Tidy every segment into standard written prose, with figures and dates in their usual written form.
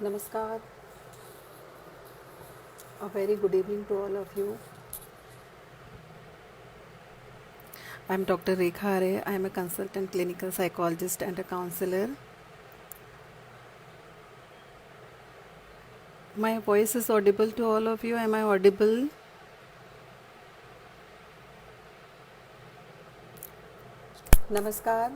Namaskar. A very good evening to all of you. I'm Dr. Rekha Are. I'm a consultant clinical psychologist and a counselor. My voice is audible to all of you. Am I audible? Namaskar.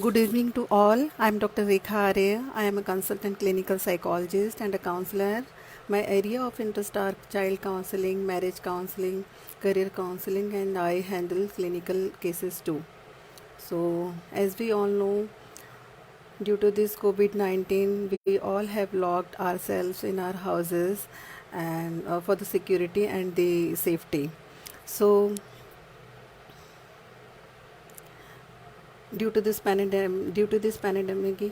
Good evening to all. I'm Dr. Rekha Are. I am a consultant clinical psychologist and a counselor. My area of interest are child counseling, marriage counseling, career counseling, and I handle clinical cases too. So, as we all know, due to this COVID 19, we all have locked ourselves in our houses and for the security and the safety. So, due to this pandemic,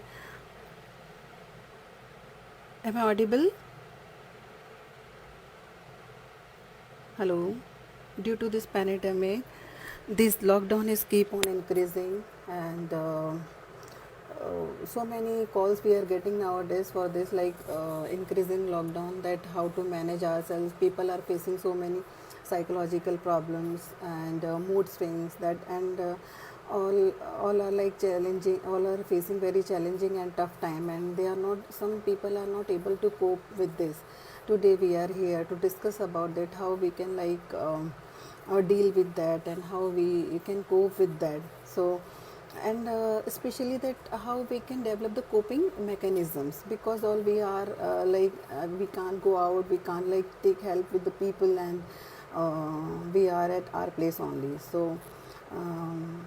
am I audible? Hello. Due to this pandemic, this lockdown is keep on increasing and so many calls we are getting nowadays for this like increasing lockdown, that how to manage ourselves. People are facing so many psychological problems and mood swings, that and all are like challenging, all are facing very challenging and tough time, and they are not, some people are not able to cope with this. Today we are here to discuss about that, how we can like or deal with that, and how we can cope with that. So, and especially that how we can develop the coping mechanisms, because all we are we can't go out, we can't like take help with the people, and we are at our place only. So um,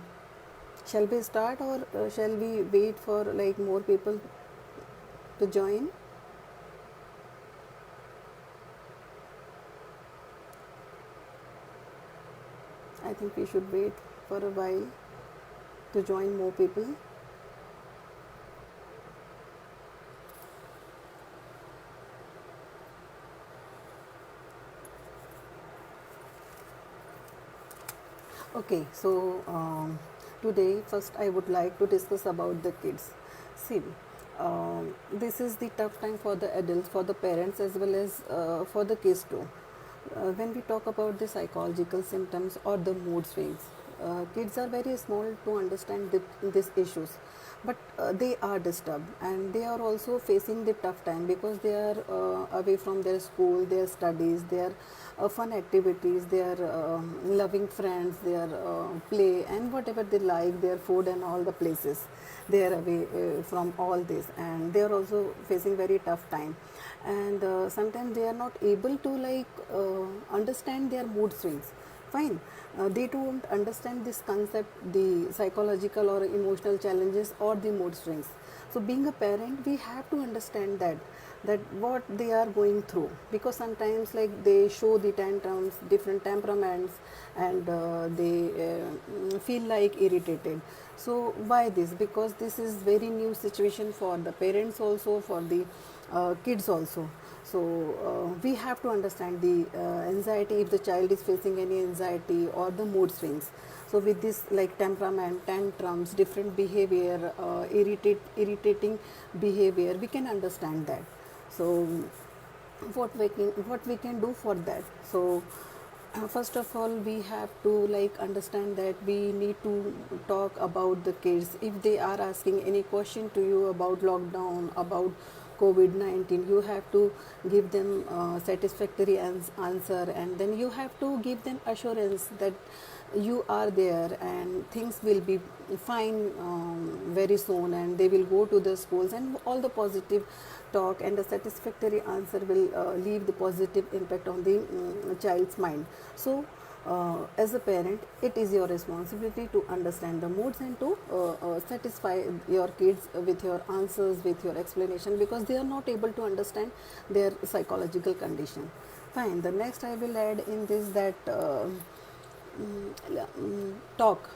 shall we start, or shall we wait for like more people to join? I think we should wait for a while to join more people. Okay, so today first I would like to discuss about the kids. See, this is the tough time for the adults, for the parents, as well as for the kids too. When we talk about the psychological symptoms or the mood swings, kids are very small to understand these issues, but they are disturbed, and they are also facing the tough time because they are away from their school, their studies, their fun activities, their loving friends, their play, and whatever they like, their food and all the places. They are away from all this, and they are also facing very tough time. And sometimes they are not able to like understand their mood swings. Fine, they don't understand this concept, the psychological or emotional challenges or the mood swings. So being a parent, we have to understand that what they are going through, because sometimes like they show the tantrums, different temperaments, and they feel like irritated. So why this? Because this is very new situation for the parents also, for the kids also. So we have to understand the anxiety, if the child is facing any anxiety or the mood swings. So with this like temperament, tantrums, different behavior, irritating behavior, we can understand that. So what we can do for that? So first of all, we have to like understand that we need to talk about the kids. If they are asking any question to you about lockdown, about COVID-19, you have to give them satisfactory answer, and then you have to give them assurance that you are there and things will be fine very soon, and they will go to the schools, and all the positive talk and the satisfactory answer will leave the positive impact on the child's mind. So as a parent, it is your responsibility to understand the moods and to satisfy your kids with your answers, with your explanation, because they are not able to understand their psychological condition. Fine, the next I will add in this that talk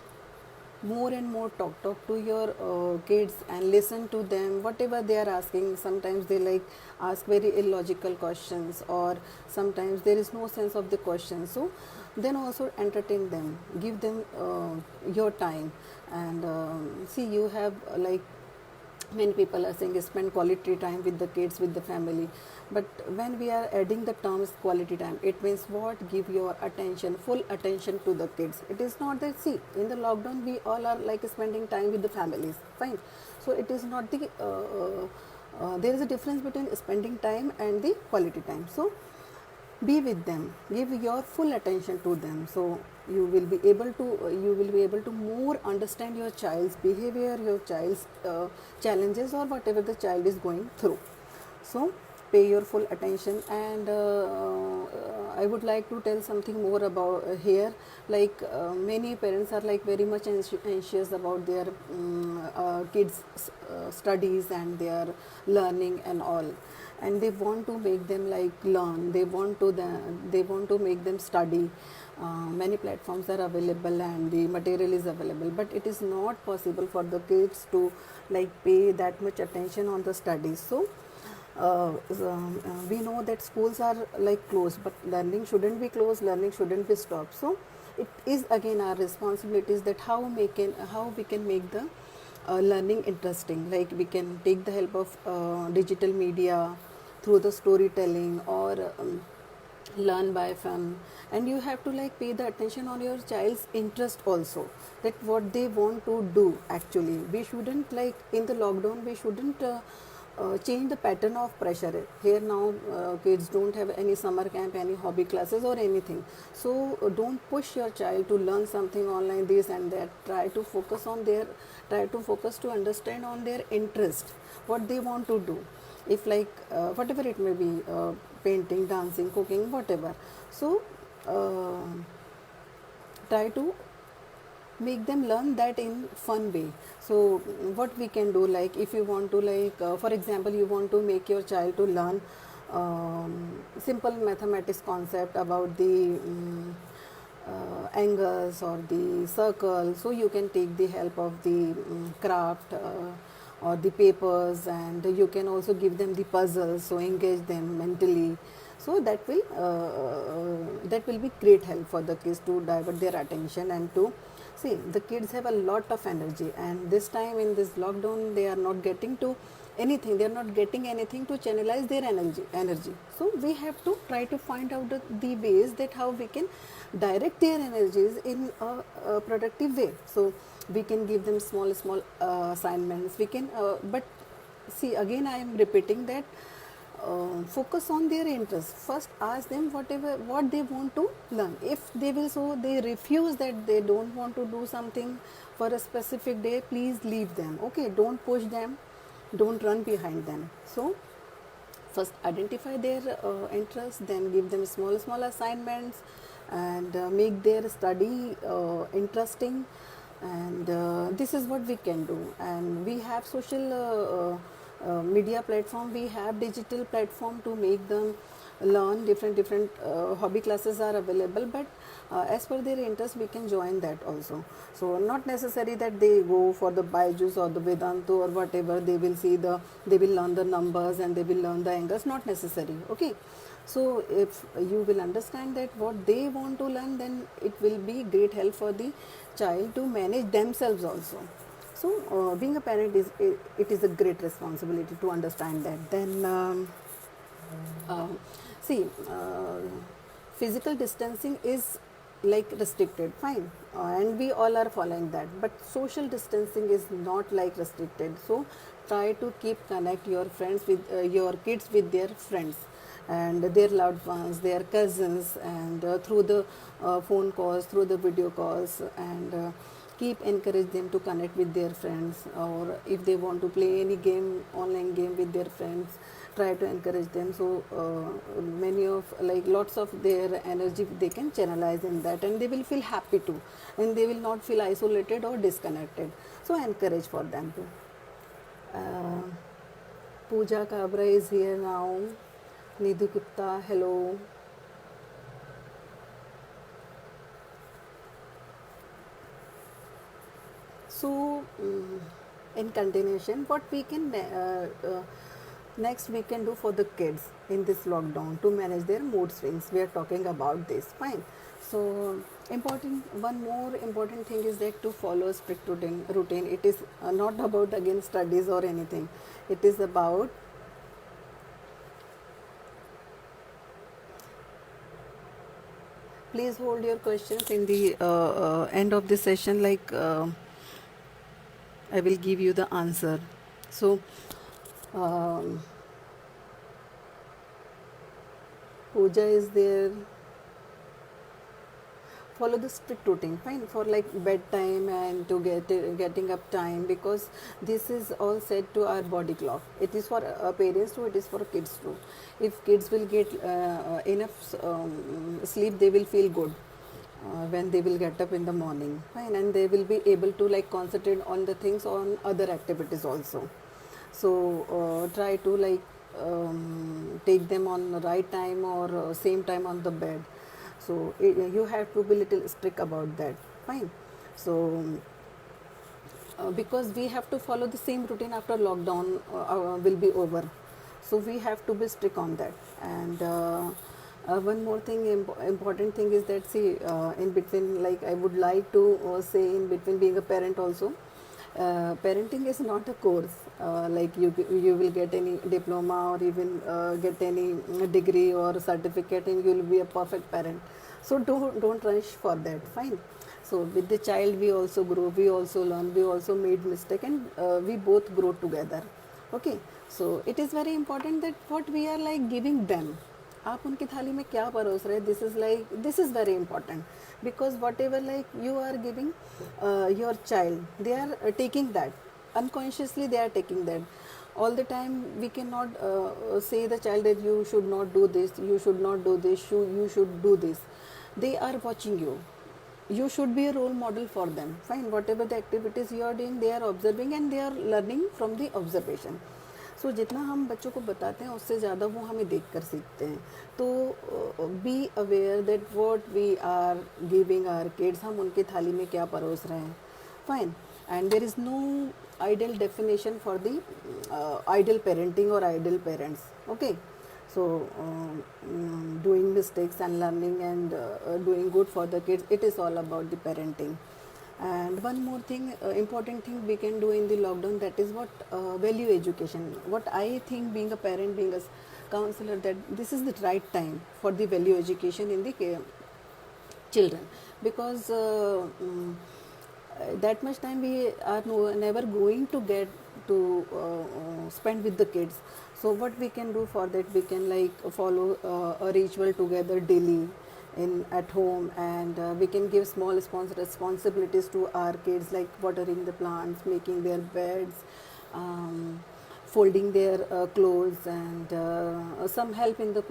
more and more, talk to your kids and listen to them whatever they are asking. Sometimes they like ask very illogical questions, or sometimes there is no sense of the question. So then also entertain them, give them your time, and see, you have like Many people are saying spend quality time with the kids, with the family, but when we are adding the terms quality time, it means what? Give your attention, full attention to the kids. It is not that, see, in the lockdown we all are like spending time with the families, fine. So it is not the there is a difference between spending time and the quality time. So be with them, give your full attention to them, so you will be able to more understand your child's behavior, your child's challenges, or whatever the child is going through. So pay your full attention. And I would like to tell something more about here, like many parents are like very much anxious about their kids studies and their learning and all, and they want to make them like learn, they want to make them study. Many platforms are available and the material is available, but it is not possible for the kids to like pay that much attention on the studies. So we know that schools are like closed, but learning shouldn't be closed, learning shouldn't be stopped. So it is again our responsibilities that how we can make the learning interesting. Like we can take the help of digital media through the storytelling, or learn by fun. And you have to like pay the attention on your child's interest also, that what they want to do. Actually we shouldn't, like in the lockdown we shouldn't change the pattern of pressure. Here now kids don't have any summer camp, any hobby classes or anything. So don't push your child to learn something online, this and that. Try to focus to understand on their interest, what they want to do. If like whatever it may be, painting, dancing, cooking, whatever. So try to make them learn that in fun way. So what we can do, like if you want to like for example you want to make your child to learn simple mathematics concept about the angles or the circle, so you can take the help of the craft or the papers, and you can also give them the puzzles, so engage them mentally. So that will be great help for the kids to divert their attention. And to see, the kids have a lot of energy, and this time in this lockdown they are not getting to anything, they are not getting anything to channelize their energy. So we have to try to find out the ways that how we can direct their energies in a productive way. So we can give them small assignments, we can but see, again I am repeating that focus on their interest. First ask them what they want to learn. If they will, so they refuse that they don't want to do something for a specific day, please leave them. Okay, don't push them, don't run behind them. So first identify their interests, then give them small assignments, and make their study interesting. And this is what we can do. And we have social media platform, we have digital platform to make them learn. Different hobby classes are available, but as per their interest we can join that also. So not necessary that they go for the Byju's or the Vedantu or whatever, they will learn the numbers and they will learn the angles, not necessary. Okay, so if you will understand that what they want to learn, then it will be great help for the child to manage themselves also. So being a parent it is a great responsibility to understand that. Then see, physical distancing is like restricted, fine, and we all are following that, but social distancing is not like restricted. So try to keep connect your friends with your kids with their friends and their loved ones, their cousins, and through the phone calls, through the video calls, and keep encourage them to connect with their friends. Or if they want to play any game, online game with their friends, try to encourage them. So many of like lots of their energy they can channelize in that, and they will feel happy too, and they will not feel isolated or disconnected. So encourage for them too. Pooja Kabra is here now. Nidhi Gupta, hello. So in continuation, what we can next we can do for the kids in this lockdown to manage their mood swings. We are talking about this, fine. So important, one more important thing is that to follow a strict routine. It is not about again studies or anything. It is about, please hold your questions in the end of the session, like I will give you the answer. So um, Pooja is there. Follow the strict routine, fine, for like bedtime and to getting up time, because this is all set to our body clock. It is for parents too, it is for kids too. If kids will get enough sleep, they will feel good when they will get up in the morning, fine, and they will be able to like concentrate on the things, on other activities also. So try to like take them on the right time or same time on the bed. So you have to be little strict about that, fine. So because we have to follow the same routine after lockdown will be over, so we have to be strict on that. And one more thing, important thing is that, see, in between, like I would like to say, in between being a parent also, parenting is not a course, like you will get any diploma or even get any degree or certificate and you will be a perfect parent. So don't rush for that, fine. So with the child we also grow, we also learn, we also made mistake, and we both grow together. Okay, so it is very important that what we are like giving them, आप उनकी थाली में क्या परोस रहे, this is very important, because whatever like you are giving your child, they are taking that unconsciously, they are taking that all the time. We cannot say the child that you should not do this, you should not do this, you should do this. They are watching you, you should be a role model for them, fine. Whatever the activities you are doing, they are observing and they are learning from the observation. सो जितना हम बच्चों को बताते हैं उससे ज़्यादा वो हमें देख कर सीखते हैं. तो be aware that what we are giving our kids, हम उनकी थाली में क्या परोस रहे हैं, fine. And there is no ideal definition for the ideal parenting or ideal parents. Okay, so doing mistakes and learning and doing good for the kids, it is all about the parenting. And one more thing, important thing we can do in the lockdown, that is what value education. What I think, being a parent, being a counselor, that this is the right time for the value education in the children, because that much time we are never going to get to spend with the kids. So what we can do for that, we can like follow a ritual together daily in at home, and we can give small responsibilities to our kids, like watering the plants, making their beds, folding their clothes, and some help in the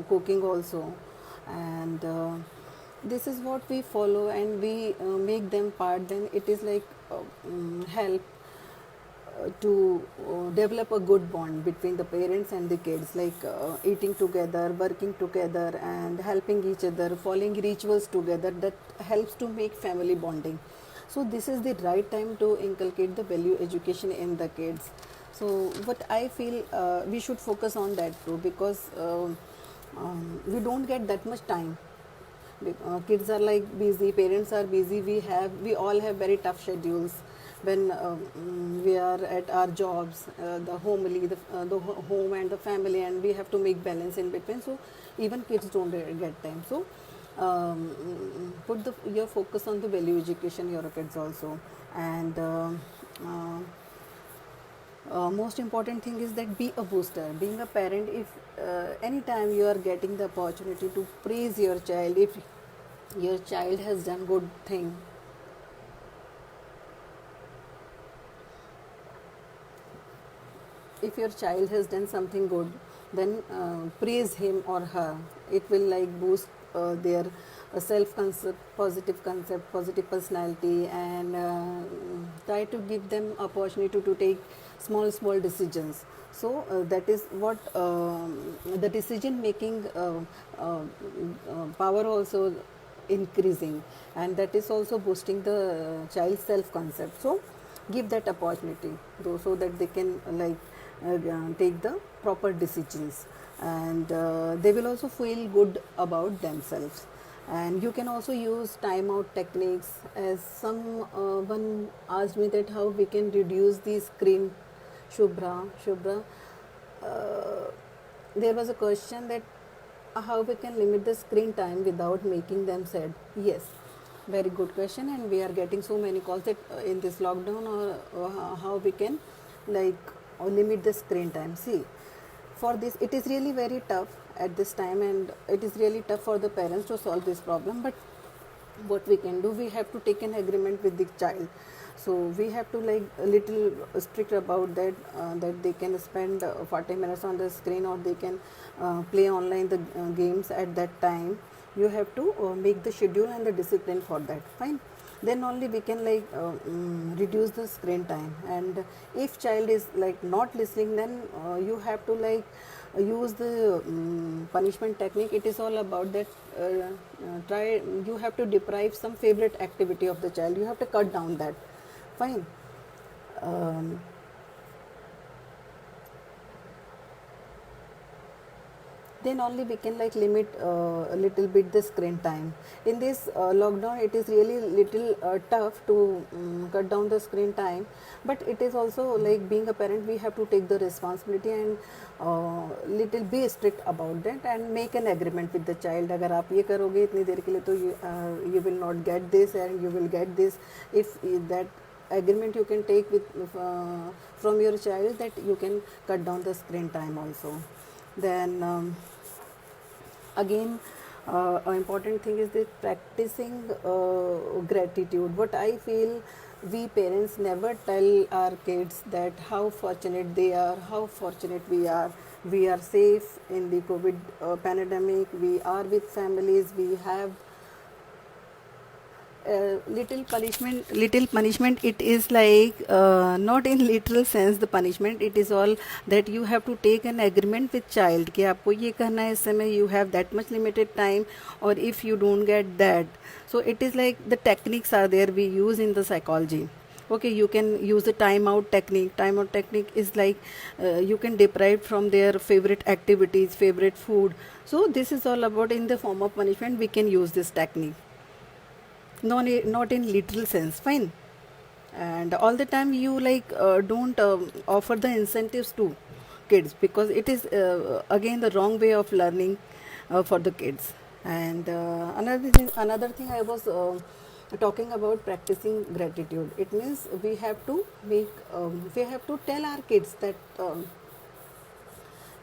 cooking also. And this is what we follow, and we make them part, then it is like help to develop a good bond between the parents and the kids, like eating together, working together, and helping each other, following rituals together, that helps to make family bonding. So this is the right time to inculcate the value education in the kids. So what I feel, we should focus on that too, because we don't get that much time. Kids are like busy, parents are busy, we all have very tough schedules when we are at our jobs, the home and the family, and we have to make balance in between. So even kids don't get time. So put your focus on the value education your kids also. And most important thing is that be a booster. Being a parent, if anytime you are getting the opportunity to praise your child, if your child has done good thing, if your child has done something good, then praise him or her. It will like boost their self concept, positive personality, and try to give them opportunity to take small decisions. So that is what the decision making power also increasing, and that is also boosting the child's self concept. So give that opportunity though, so that they can like take the proper decisions, and they will also feel good about themselves. And you can also use timeout techniques, as one asked me that how we can reduce the screen. Shubhra, uh, there was a question that how we can limit the screen time without making them sad. Yes, very good question, and we are getting so many calls that in this lockdown, or how we can like limit the screen time. See, for this it is really very tough at this time, and it is really tough for the parents to solve this problem. But what we can do, we have to take an agreement with the child. So we have to like a little strict about that, that they can spend 40 minutes on the screen, or they can play online the games at that time. You have to make the schedule and the discipline for that. Fine, then only we can like reduce the screen time. And if child is like not listening, then you have to like use the punishment technique. It is all about that, try, you have to deprive some favorite activity of the child, you have to cut down that. Fine. um, then only we can like limit a little bit the screen time. In this lockdown it is really little tough to cut down the screen time, but it is also like being a parent, we have to take the responsibility and little be strict about that, and make an agreement with the child. अगर आप ये करोगे इतनी देर के लिए तो you will not get this and you will get this. If that agreement you can take with from your child, that you can cut down the screen time also. Then again, an important thing is that practicing gratitude. What I feel, we parents never tell our kids that how fortunate they are, how fortunate we are. We are safe in the COVID pandemic, we are with families, we have little punishment. It is like not in literal sense the punishment, it is all that you have to take an agreement with child कि आपको ये करना है इस समय, you have that much limited time, or if you don't get that. So it is like the techniques are there we use in the psychology. Okay, you can use the timeout technique. Timeout technique is like you can deprive from their favorite activities, favorite food. So this is all about, in the form of punishment we can use this technique, not in literal sense. Fine. And all the time you like don't offer the incentives to kids, because it is again the wrong way of learning for the kids. And another thing I was talking about practicing gratitude. It means we have to make we have to tell our kids that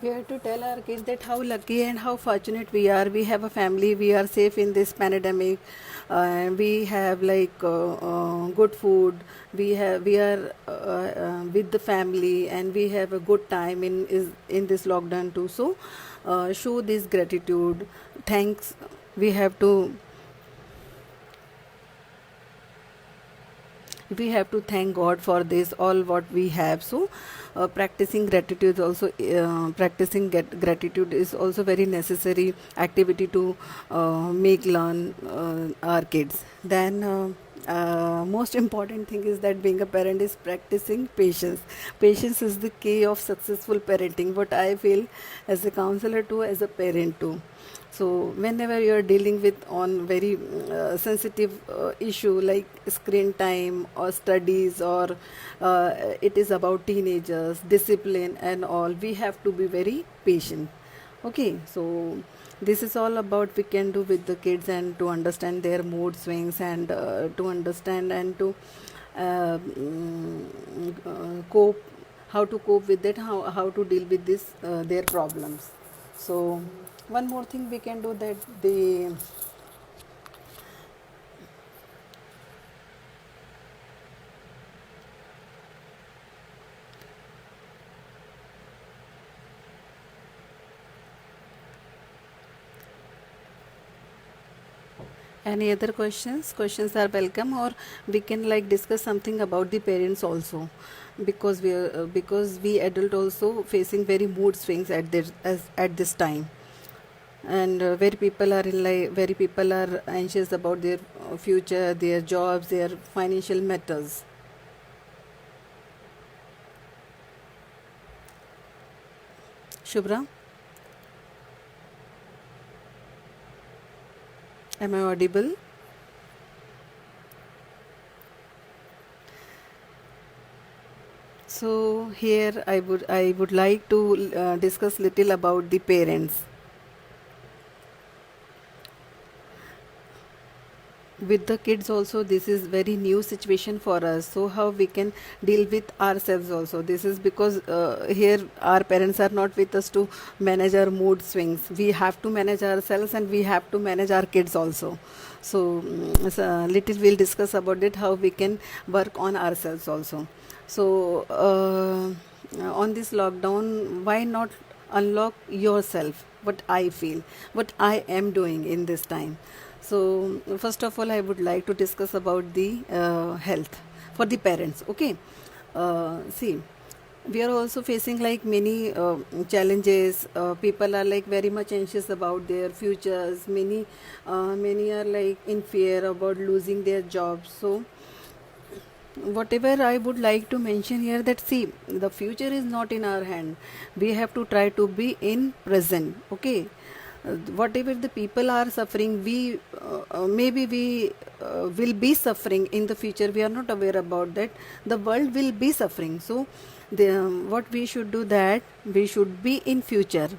we have to tell our kids that how lucky and how fortunate we are. We have a family, we are safe in this pandemic, we have like good food, we are with the family, and we have a good time in this lockdown too. So show this gratitude, thanks. We have to thank God for this all what we have. So practicing gratitude is also very necessary activity to make learn our kids. Then most important thing is that being a parent is practicing patience. Patience is the key of successful parenting, what I feel, as a counselor too, as a parent too. So whenever you are dealing with on very sensitive issue like screen time or studies, or it is about teenagers, discipline and all, we have to be very patient. Okay, so this is all about we can do with the kids, and to understand their mood swings, and to understand and to cope, how to cope with that, how to deal with this their problems. So one more thing we can do, that the any other questions are welcome, or we can like discuss something about the parents also, because we adult also facing very mood swings at this time. And very people are anxious about their future, their jobs, their financial matters. Shubhra? Am I audible? So here I would like to discuss little about the parents. With the kids also, this is very new situation for us, so how we can deal with ourselves also. This is because here our parents are not with us to manage our mood swings. We have to manage ourselves and we have to manage our kids also. So, little we'll discuss about it, how we can work on ourselves also. So on this lockdown, why not unlock yourself? What I feel, what I am doing in this time. So first of all, I would like to discuss about the health for the parents. Okay, see, we are also facing like many challenges. People are like very much anxious about their futures. Many are like in fear about losing their jobs. So whatever I would like to mention here, that see, the future is not in our hand. We have to try to be in present. Okay, whatever the people are suffering, maybe we will be suffering in the future. We are not aware about that. The world will be suffering. So what we should do, that we should be in future.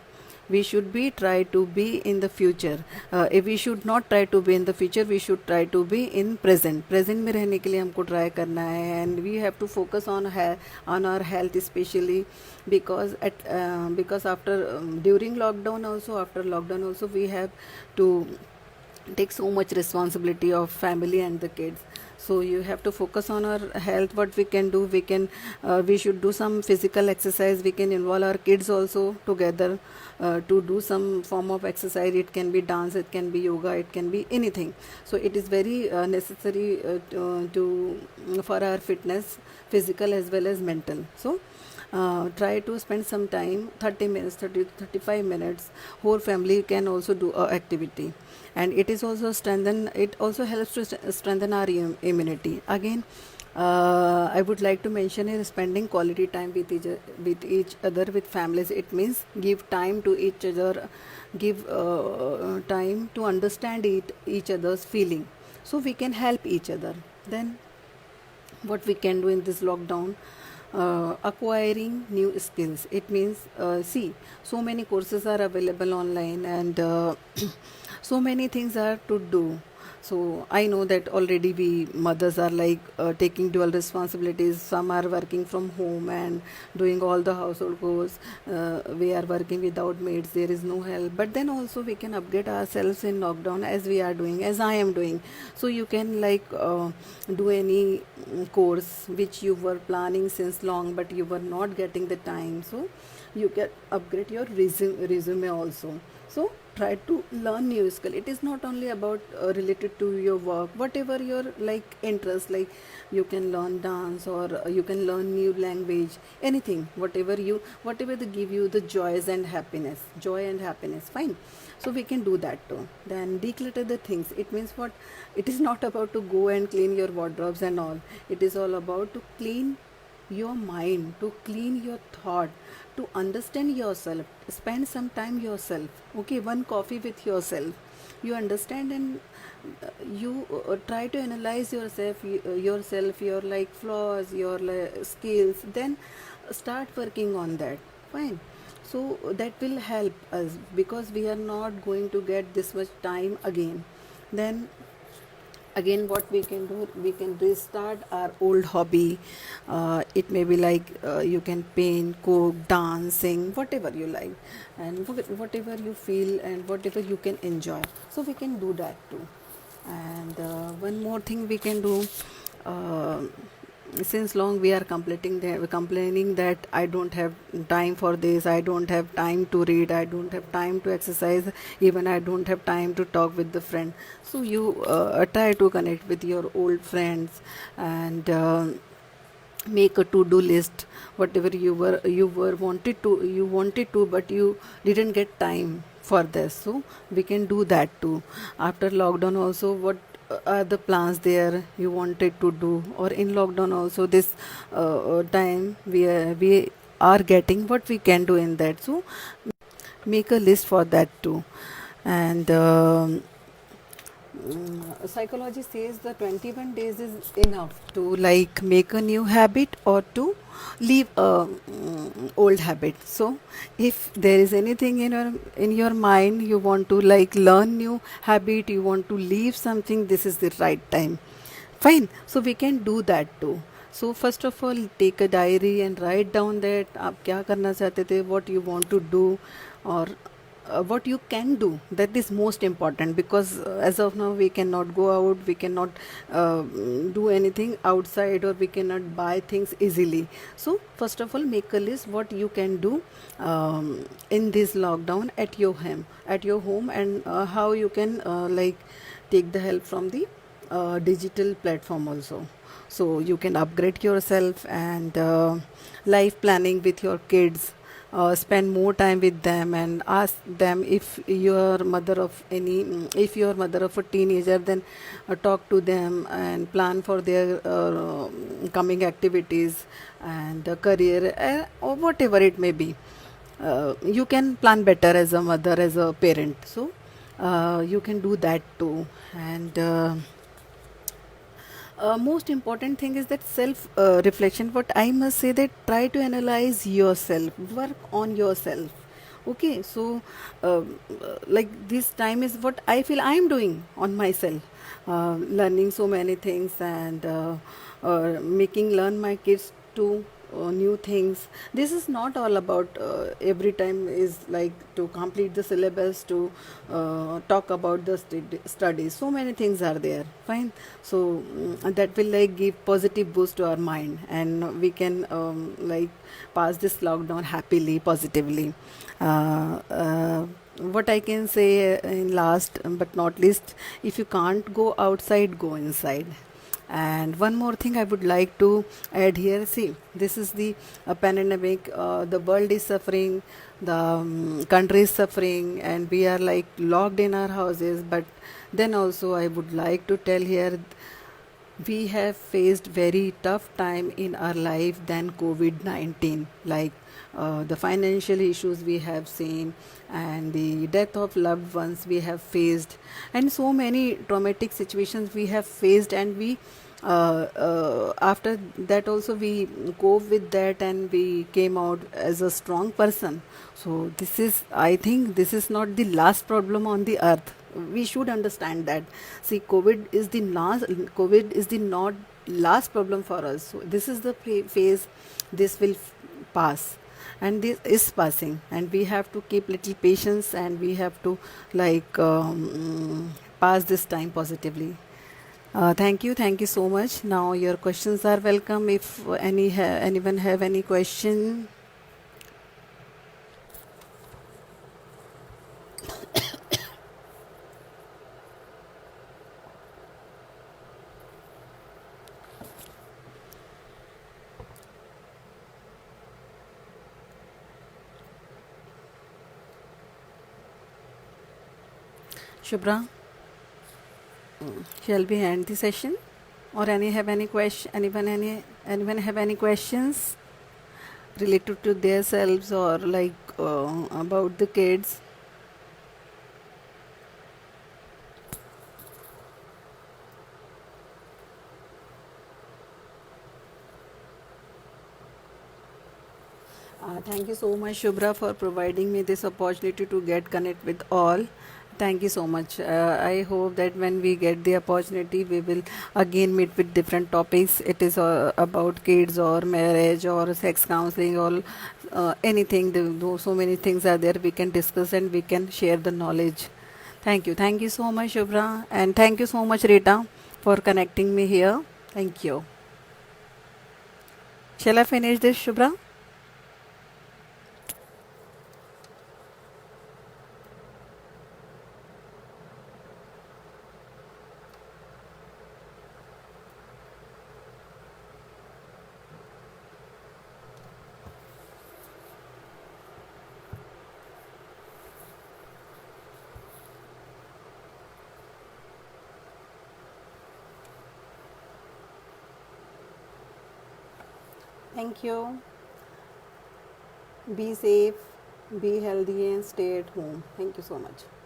We should be try to be in the future. If we should not try to be in the future, we should try to be in present में रहने के लिए हमको try करना है. And we have to focus on our health especially, because after during lockdown also, after lockdown also, we have to take so much responsibility of family and the kids. So you have to focus on our health. What we can do, we should do some physical exercise. We can involve our kids also together to do some form of exercise. It can be dance, it can be yoga, it can be anything. So it is very necessary for our fitness, physical as well as mental. So try to spend some time, 30 minutes, 30 to 35 minutes. Whole family can also do a activity, and it also helps to strengthen our immunity. Again, I would like to mention is spending quality time with each other, with families. It means give time to each other, give time to understand each other's feeling, so we can help each other. Then what we can do in this lockdown, acquiring new skills. It means, see, so many courses are available online, and so many things are to do. So I know that already we mothers are like taking dual responsibilities. Some are working from home and doing all the household chores. We are working without maids. There is no help. But then also we can upgrade ourselves in lockdown, as we are doing, as I am doing. So you can like do any course which you were planning since long, but you were not getting the time. So you can upgrade your resume also. So try to learn new skill. It is not only about related to your work. Whatever your like interest, like you can learn dance, or you can learn new language, anything, whatever they give you the joy and happiness, fine. So we can do that too. Then declutter the things. It means what? It is not about to go and clean your wardrobes and all. It is all about to clean your mind, to clean your thought, to understand yourself. Spend some time yourself. Okay, one coffee with yourself. You understand, and you try to analyze yourself, your like flaws, your skills. Then start working on that. Fine. So that will help us, because we are not going to get this much time again. Then again, what we can do, we can restart our old hobby. It may be like you can paint, cook, dance, sing, whatever you like, and whatever you feel and whatever you can enjoy. So we can do that too. And one more thing we can do, uh, since long we are complaining that I don't have time for this, I don't have time to read, I don't have time to exercise, even I don't have time to talk with the friend. So you try to connect with your old friends, and make a to do list. Whatever you wanted to, but you didn't get time for this. So we can do that too. After lockdown also, what are the plans there you wanted to do, or in lockdown also, this time we are getting, what we can do in that. So make a list for that too. And Psychology says the 21 days is enough to like make a new habit or to leave a old habit. So if there is anything in your mind, you want to like learn new habit, you want to leave something, this is the right time. Fine, so we can do that too. So first of all, take a diary and write down that आप क्या करना चाहते थे, what you want to do, or what you can do. That is most important, because as of now we cannot go out, we cannot do anything outside, or we cannot buy things easily. So first of all, make a list what you can do in this lockdown at your home, and how you can like take the help from the digital platform also. So you can upgrade yourself, and life planning with your kids, spend more time with them, and ask them if you're mother of any if you're mother of a teenager, then talk to them and plan for their coming activities and career, or whatever it may be. You can plan better as a mother, as a parent. So you can do that too. And most important thing is that self reflection. What I must say, that try to analyze yourself, work on yourself. Okay, so like this time is what I feel I am doing on myself, learning so many things, and making learn my kids to new things. This is not all about every time is like to complete the syllabus, to talk about the studies. So many things are there. Fine. So that will like give positive boost to our mind, and we can like pass this lockdown happily, positively. What I can say in last but not least, if you can't go outside, go inside. And one more thing I would like to add here. See, this is the pandemic. The world is suffering, the country is suffering, and we are like locked in our houses. But then also, I would like to tell here, we have faced very tough time in our life than COVID-19, like the financial issues we have seen, and the death of loved ones we have faced, and so many traumatic situations we have faced. And we after that also we cope with that, and we came out as a strong person. So this is, I think this is not the last problem on the earth. We should understand that. See, COVID is the not last problem for us. So this is the phase. This will pass, and this is passing, and we have to keep little patience, and we have to like pass this time positively. Thank you so much. Now your questions are welcome. If anyone have any question. Shubhra, shall we end the session, or any question? Anyone have any questions related to themselves, or like about the kids? Thank you so much, Shubhra, for providing me this opportunity to get connect with all. Thank you so much. I hope that when we get the opportunity, we will again meet with different topics. It is about kids, or marriage, or sex counseling, or anything. So many things are there we can discuss, and we can share the knowledge. Thank you. Thank you so much, Shubhra. And thank you so much, Rita, for connecting me here. Thank you. Shall I finish this, Shubhra? Thank you. Be safe, be healthy, and stay at home. Thank you so much.